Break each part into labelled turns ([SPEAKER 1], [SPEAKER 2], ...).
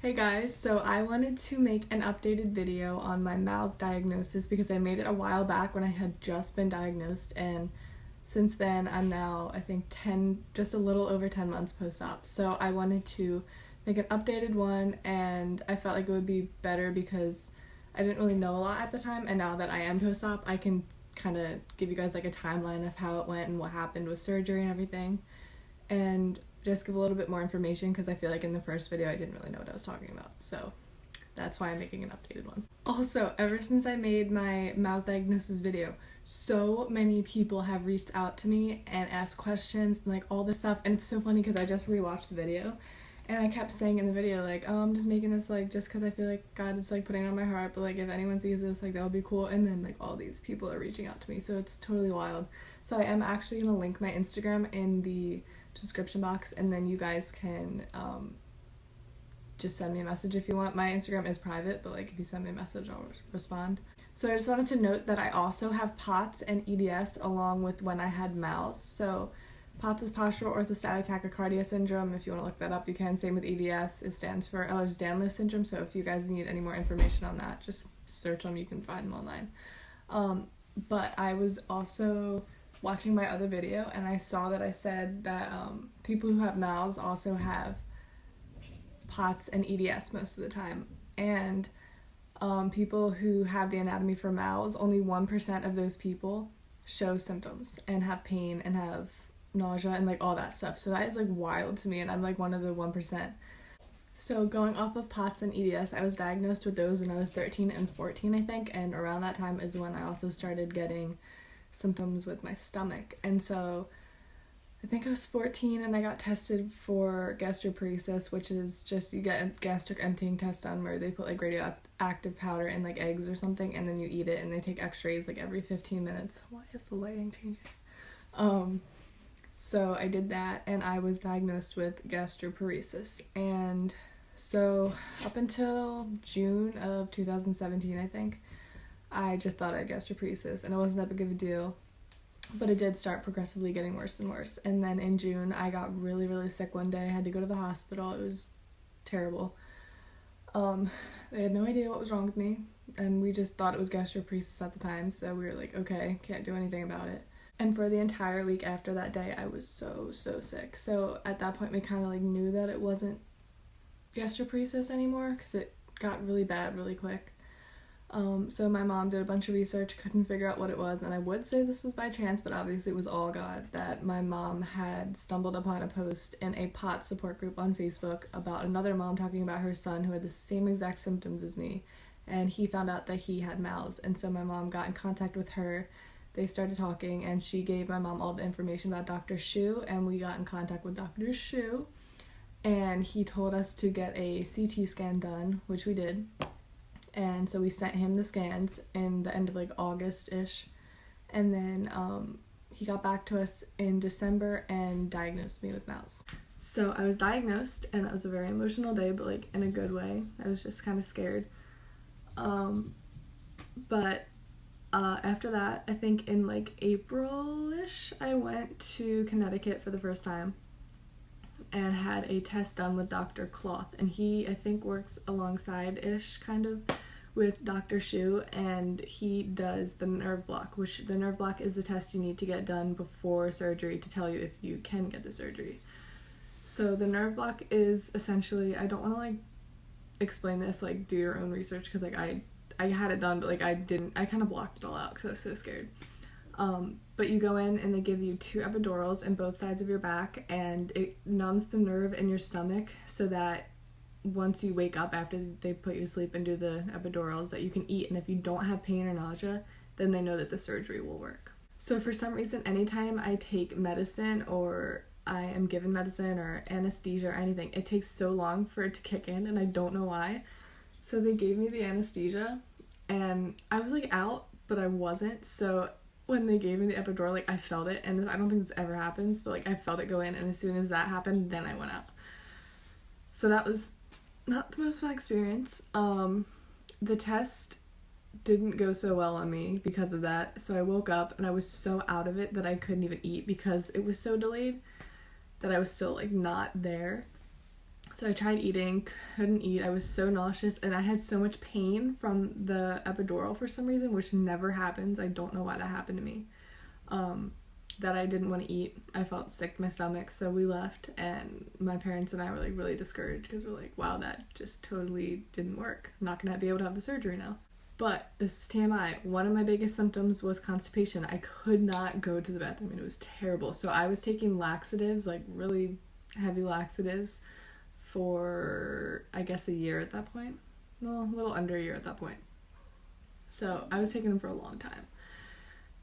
[SPEAKER 1] Hey guys, so I wanted to make an updated video on my MALS diagnosis because I made it a while back when I had just been diagnosed, and since then I'm now, I think, just a little over 10 months post-op. So I wanted to make an updated one, and I felt like it would be better because I didn't really know a lot at the time, and now that I am post-op, I can kind of give you guys like a timeline of how it went and what happened with surgery and everything, and just give a little bit more information because I feel like in the first video I didn't really know what I was talking about. So that's why I'm making an updated one. Also, ever since I made my MALS diagnosis video, so many people have reached out to me and asked questions and like all this stuff, and it's so funny because I just rewatched the video and I kept saying in the video like, oh, I'm just making this like just because I feel like God is like putting it on my heart, but like if anyone sees this, like that would be cool. And then like all these people are reaching out to me, so it's totally wild. So I am actually gonna link my Instagram in the description box, and then you guys can just send me a message if you want. My Instagram is private, but like if you send me a message I'll respond. So I just wanted to note that I also have POTS and EDS along with when I had MALS. So POTS is postural orthostatic tachycardia syndrome. If you want to look that up, you can. Same with EDS. It stands for Ehlers-Danlos syndrome. So if you guys need any more information on that, just search them. You can find them online. But I was also watching my other video and I saw that I said that people who have MALS also have POTS and EDS most of the time, and people who have the anatomy for MALS, only 1% of those people show symptoms and have pain and have nausea and like all that stuff. So that is like wild to me, and I'm like one of the 1%. So going off of POTS and EDS, I was diagnosed with those when I was 13 and 14, I think, and around that time is when I also started getting symptoms with my stomach. And so I think I was 14 and I got tested for gastroparesis, which is just you get a gastric emptying test done where they put like radioactive powder in like eggs or something, and then you eat it, and they take x-rays like every 15 minutes. Why is the lighting changing? So I did that and I was diagnosed with gastroparesis, and so up until June of 2017, I think, I just thought I had gastroparesis, and it wasn't that big of a deal, but it did start progressively getting worse and worse. And then in June, I got really, really sick one day. I had to go to the hospital. It was terrible. They had no idea what was wrong with me, and we just thought it was gastroparesis at the time, so we were like, okay, can't do anything about it. And for the entire week after that day, I was so sick. So at that point, we kind of like knew that it wasn't gastroparesis anymore because it got really bad really quick. So my mom did a bunch of research, couldn't figure out what it was, and I would say this was by chance, but obviously it was all God, that my mom had stumbled upon a post in a POTS support group on Facebook about another mom talking about her son who had the same exact symptoms as me, and he found out that he had MALS, and so my mom got in contact with her. They started talking, and she gave my mom all the information about Dr. Shu, and we got in contact with Dr. Shu, and he told us to get a CT scan done, which we did. And so we sent him the scans in the end of like August-ish, and then he got back to us in December and diagnosed me with MALS. So I was diagnosed, and that was a very emotional day, but like in a good way. I was just kind of scared. But after that, I think in like April-ish, I went to Connecticut for the first time and had a test done with Dr. Cloth, and he, I think, works alongside-ish kind of with Dr. Shu, and he does the nerve block, which the nerve block is the test you need to get done before surgery to tell you if you can get the surgery. So the nerve block is essentially, I don't want to like explain this, like do your own research, because like I had it done, but like I kind of blocked it all out because I was so scared. But you go in and they give you 2 epidurals in both sides of your back, and it numbs the nerve in your stomach so that once you wake up after they put you to sleep and do the epidurals, that you can eat, and if you don't have pain or nausea, then they know that the surgery will work. So for some reason, anytime I take medicine or I am given medicine or anesthesia or anything, it takes so long for it to kick in, and I don't know why. So they gave me the anesthesia, and I was like out, but I wasn't. So when they gave me the epidural, like I felt it, and I don't think this ever happens, but like I felt it go in, and as soon as that happened, then I went out. So that was not the most fun experience. The test didn't go so well on me because of that, so I woke up and I was so out of it that I couldn't even eat because it was so delayed that I was still like not there. So I tried eating, couldn't eat. I was so nauseous, and I had so much pain from the epidural for some reason, which never happens. I don't know why that happened to me. That I didn't want to eat. I felt sick in my stomach, so we left, and my parents and I were like really discouraged because we're like, wow, that just totally didn't work. I'm not gonna be able to have the surgery now. But this is TMI. One of my biggest symptoms was constipation. I could not go to the bathroom, and it was terrible. So I was taking laxatives, like really heavy laxatives, for I guess a year at that point. Well, a little under a year at that point. So I was taking them for a long time.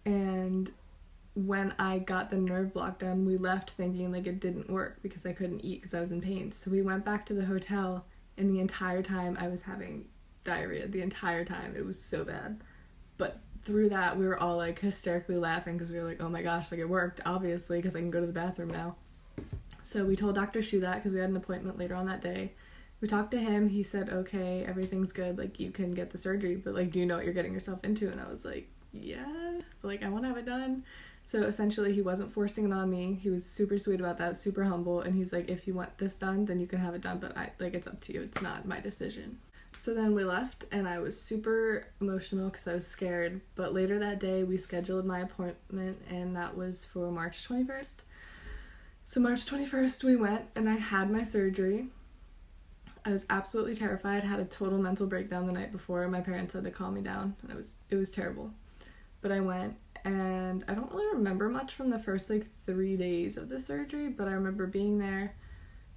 [SPEAKER 1] And when I got the nerve block done, we left thinking like it didn't work because I couldn't eat because I was in pain. So we went back to the hotel, and the entire time I was having diarrhea. The entire time. It was so bad. But through that, we were all like hysterically laughing because we were like, oh my gosh, like it worked, obviously, because I can go to the bathroom now. So we told Dr. Shu that because we had an appointment later on that day. We talked to him. He said, okay, everything's good. Like, you can get the surgery, but like, do you know what you're getting yourself into? And I was like, yeah, like I want to have it done. So essentially he wasn't forcing it on me. He was super sweet about that, super humble. And he's like, if you want this done, then you can have it done. But it's up to you. It's not my decision. So then we left, and I was super emotional because I was scared. But later that day, we scheduled my appointment, and that was for March 21st. So March 21st, we went, and I had my surgery. I was absolutely terrified, had a total mental breakdown the night before. My parents had to calm me down, and it was terrible. But I went, and I don't really remember much from the first 3 days of the surgery, but I remember being there,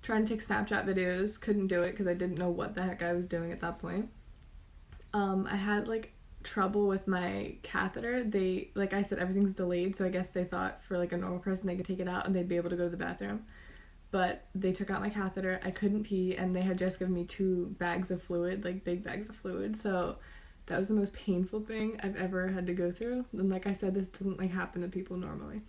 [SPEAKER 1] trying to take Snapchat videos. Couldn't do it because I didn't know what the heck I was doing at that point. I had trouble with my catheter. They, like I said, everything's delayed, so I guess they thought for a normal person they could take it out and they'd be able to go to the bathroom. But they took out my catheter. I couldn't pee, and they had just given me 2 bags of fluid, big bags of fluid. So that was the most painful thing I've ever had to go through. And like I said, this doesn't happen to people normally.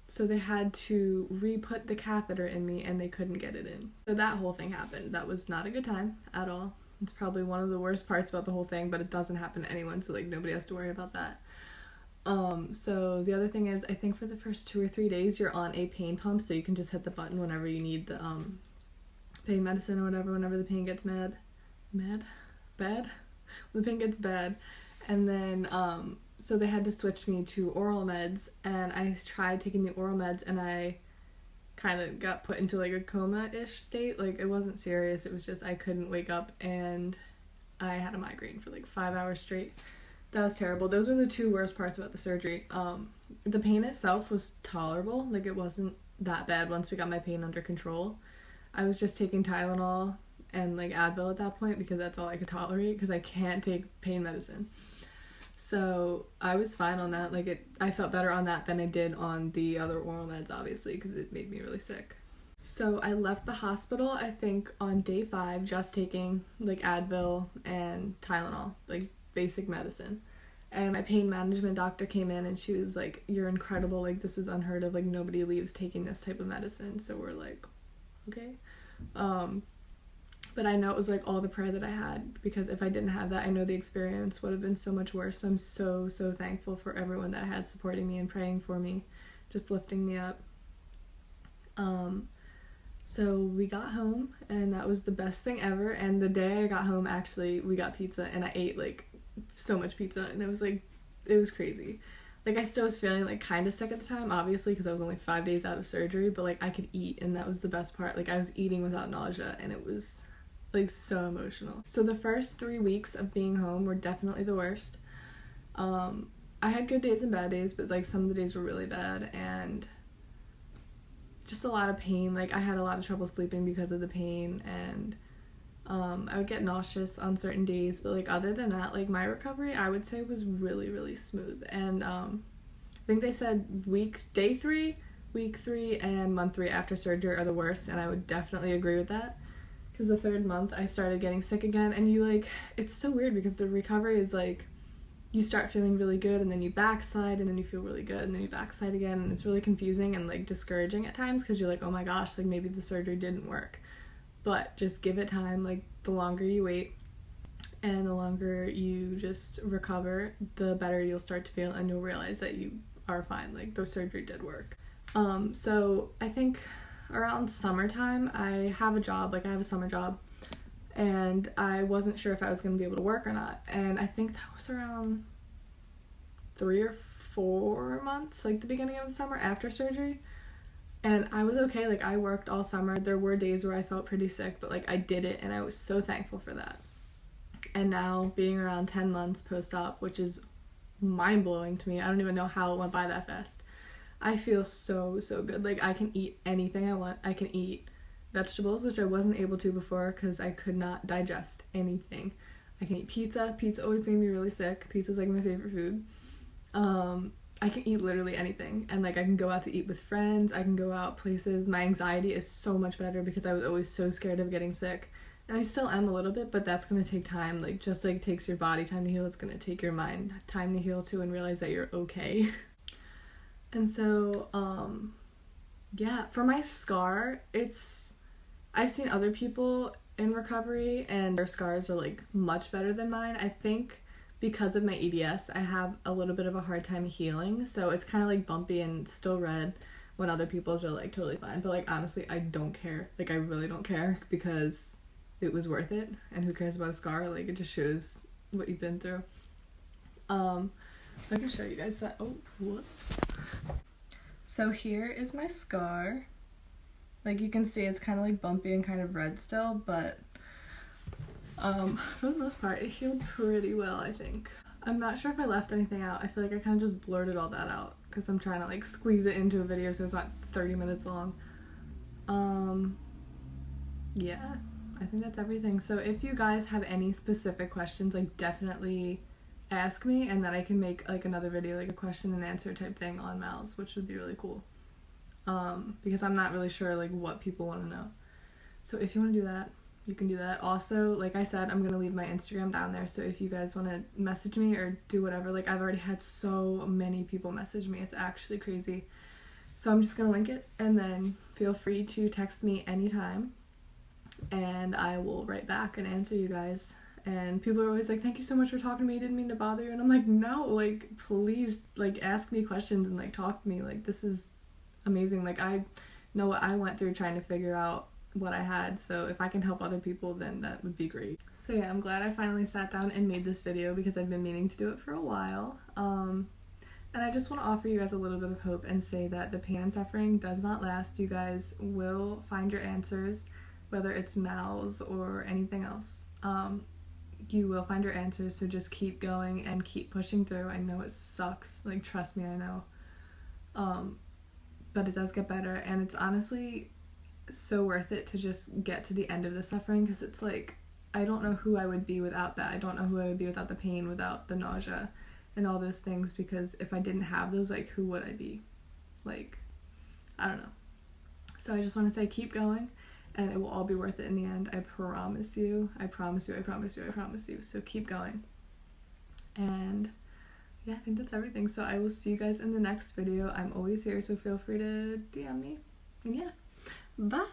[SPEAKER 1] So they had to re-put the catheter in me, and they couldn't get it in. So that whole thing happened. That was not a good time at all. It's probably one of the worst parts about the whole thing, but it doesn't happen to anyone, so nobody has to worry about that. So the other thing is, I think for the first 2 or 3 days you're on a pain pump, so you can just hit the button whenever you need the pain medicine or whatever, whenever the pain gets bad? When the pain gets bad. And then so they had to switch me to oral meds, and I tried taking the oral meds, and I kind of got put into a coma-ish state. It wasn't serious, it was just I couldn't wake up, and I had a migraine for 5 hours straight. That was terrible. Those were the 2 worst parts about the surgery. The pain itself was tolerable. It wasn't that bad once we got my pain under control. I was just taking Tylenol and Advil at that point because that's all I could tolerate, because I can't take pain medicine. So I was fine on that. I felt better on that than I did on the other oral meds, obviously, because it made me really sick. So I left the hospital, I think, on day 5, just taking Advil and Tylenol, basic medicine. And my pain management doctor came in, and she was like, you're incredible, this is unheard of, nobody leaves taking this type of medicine. So we're like, okay. But I know it was all the prayer that I had, because if I didn't have that, I know the experience would have been so much worse. So I'm so, so thankful for everyone that I had supporting me and praying for me, just lifting me up. So we got home, and that was the best thing ever. And the day I got home, actually, we got pizza, and I ate so much pizza, and it was crazy. I still was feeling kind of sick at the time, obviously, because I was only 5 days out of surgery, but I could eat, and that was the best part. I was eating without nausea, and it was so emotional. So the first 3 weeks of being home were definitely the worst. I had good days and bad days, but some of the days were really bad, and just a lot of pain. I had a lot of trouble sleeping because of the pain, and I would get nauseous on certain days, but other than that, my recovery, I would say, was really, really smooth. And I think they said day 3, week 3, and month 3 after surgery are the worst, and I would definitely agree with that. Because the 3rd month I started getting sick again, and it's so weird because the recovery is you start feeling really good, and then you backslide, and then you feel really good, and then you backslide again, and it's really confusing and discouraging at times, because you're oh my gosh, maybe the surgery didn't work. But just give it time. The longer you wait and the longer you just recover, the better you'll start to feel, and you'll realize that you are fine. The surgery did work. So I think around summertime, I have a job, like I have a summer job, and I wasn't sure if I was going to be able to work or not. And I think that was around 3 or 4 months, like the beginning of the summer after surgery. And I was okay, like I worked all summer. There were days where I felt pretty sick, but like I did it, and I was so thankful for that. And now being around 10 months post-op, which is mind-blowing to me. I don't even know how it went by that fast. I feel so good. Like I can eat anything I want. I can eat vegetables, which I wasn't able to before because I could not digest anything. I can eat pizza. Pizza always made me really sick. Pizza's like my favorite food. I can eat literally anything, and like I can go out to eat with friends. I can go out places. My anxiety is so much better because I was always so scared of getting sick, and I still am a little bit, but that's gonna take time. Like just like it takes your body time to heal, it's gonna take your mind time to heal too, and realize that you're okay. And so yeah, for my scar, I've seen other people in recovery and their scars are like much better than mine. I think because of my EDS, I have a little bit of a hard time healing, so it's kind of like bumpy and still red when other people's are like totally fine. But like honestly, I don't care. Like I really don't care because it was worth it, and who cares about a scar? Like it just shows what you've been through. So I can show you guys that. Oh, whoops. So here is my scar. Like you can see it's kind of like bumpy and kind of red still, but for the most part, it healed pretty well, I think. I'm not sure if I left anything out. I feel like I kind of just blurted all that out because I'm trying to like squeeze it into a video so it's not 30 minutes long. Yeah, I think that's everything. So if you guys have any specific questions, like definitely ask me, and then I can make like another video, like a question and answer type thing on MALS, which would be really cool. Because I'm not really sure like what people want to know. So if you want to do that, you can do that. Also, like I said, I'm gonna leave my Instagram down there, so if you guys want to message me or do whatever, like I've already had so many people message me, it's actually crazy. So I'm just gonna link it, and then feel free to text me anytime, and I will write back and answer you guys. And people are always like, thank you so much for talking to me, didn't mean to bother you. And I'm like, no, like please, like ask me questions and like talk to me. Like this is amazing. Like I know what I went through trying to figure out what I had, so if I can help other people, then that would be great. So yeah, I'm glad I finally sat down and made this video because I've been meaning to do it for a while. And I just want to offer you guys a little bit of hope and say that the pain and suffering does not last. You guys will find your answers, whether it's MALS or anything else. You will find your answers, so just keep going and keep pushing through. I know it sucks, like trust me, I know. But it does get better, and it's honestly so worth it to just get to the end of the suffering, because it's like I don't know who I would be without that. I don't know who I would be without the pain, without the nausea and all those things, because if I didn't have those, like who would I be? Like I don't know. So I just want to say keep going, and it will all be worth it in the end. I promise you. I promise you. I promise you. I promise you. So keep going. And yeah, I think that's everything. So I will see you guys in the next video. I'm always here, so feel free to DM me. And yeah. Bye!